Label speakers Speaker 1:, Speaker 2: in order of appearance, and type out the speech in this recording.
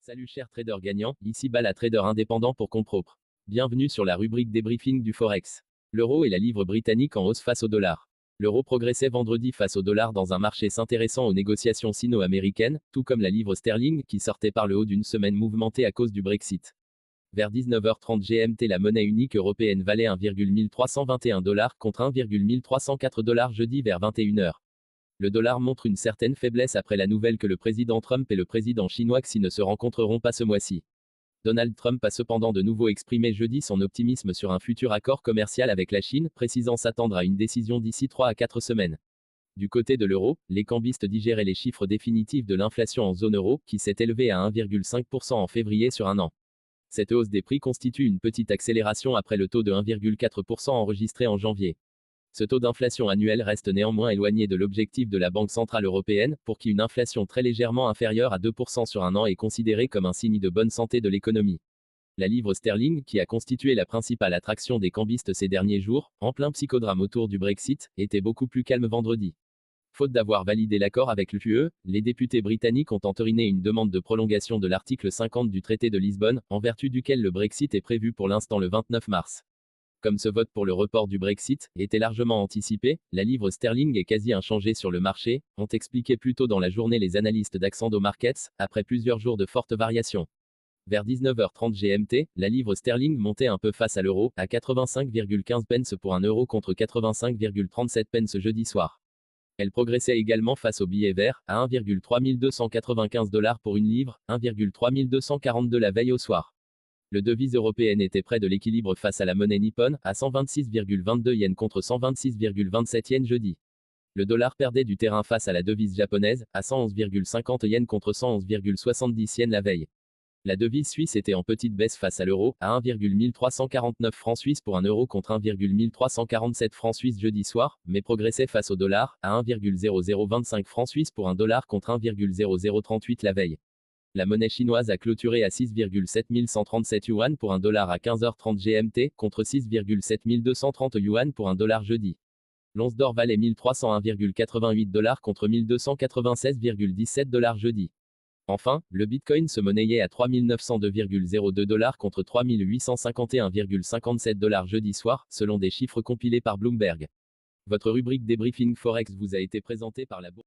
Speaker 1: Salut chers traders gagnants, ici Bala trader indépendant pour compte propre. Bienvenue sur la rubrique débriefing du Forex. L'euro et la livre britannique en hausse face au dollar. L'euro progressait vendredi face au dollar dans un marché s'intéressant aux négociations sino-américaines, tout comme la livre sterling qui sortait par le haut d'une semaine mouvementée à cause du Brexit. Vers 19h30 GMT, la monnaie unique européenne valait 1,1321 $ contre 1,1304 $ jeudi vers 21h. Le dollar montre une certaine faiblesse après la nouvelle que le président Trump et le président chinois Xi ne se rencontreront pas ce mois-ci. Donald Trump a cependant de nouveau exprimé jeudi son optimisme sur un futur accord commercial avec la Chine, précisant s'attendre à une décision d'ici 3 à 4 semaines. Du côté de l'euro, les cambistes digéraient les chiffres définitifs de l'inflation en zone euro, qui s'est élevée à 1,5% en février sur un an. Cette hausse des prix constitue une petite accélération après le taux de 1,4% enregistré en janvier. Ce taux d'inflation annuel reste néanmoins éloigné de l'objectif de la Banque centrale européenne, pour qui une inflation très légèrement inférieure à 2% sur un an est considérée comme un signe de bonne santé de l'économie. La livre sterling, qui a constitué la principale attraction des cambistes ces derniers jours, en plein psychodrame autour du Brexit, était beaucoup plus calme vendredi. Faute d'avoir validé l'accord avec l'UE, les députés britanniques ont entériné une demande de prolongation de l'article 50 du traité de Lisbonne, en vertu duquel le Brexit est prévu pour l'instant le 29 mars. Comme ce vote pour le report du Brexit était largement anticipé, la livre sterling est quasi inchangée sur le marché, ont expliqué plus tôt dans la journée les analystes d'Axando Markets, après plusieurs jours de fortes variations. Vers 19h30 GMT, la livre sterling montait un peu face à l'euro, à 85,15 pence pour un euro contre 85,37 pence jeudi soir. Elle progressait également face au billet vert, à 1,3295 $ pour une livre, 1,3242 la veille au soir. Le devise européenne était près de l'équilibre face à la monnaie nippone, à 126,22 yens contre 126,27 yens jeudi. Le dollar perdait du terrain face à la devise japonaise, à 111,50 yens contre 111,70 yens la veille. La devise suisse était en petite baisse face à l'euro, à 1,1349 francs suisses pour un euro contre 1,1347 francs suisses jeudi soir, mais progressait face au dollar, à 1,0025 francs suisses pour un dollar contre 1,0038 la veille. La monnaie chinoise a clôturé à 6,7137 yuan pour un dollar à 15h30 GMT, contre 6,7230 yuan pour un dollar jeudi. L'once d'or valait 1301,88 $ contre 1296,17 $ jeudi. Enfin, le Bitcoin se monnayait à 3902,02 $ contre 3851,57 $ jeudi soir, selon des chiffres compilés par Bloomberg. Votre rubrique débriefing Forex vous a été présentée par la bourse.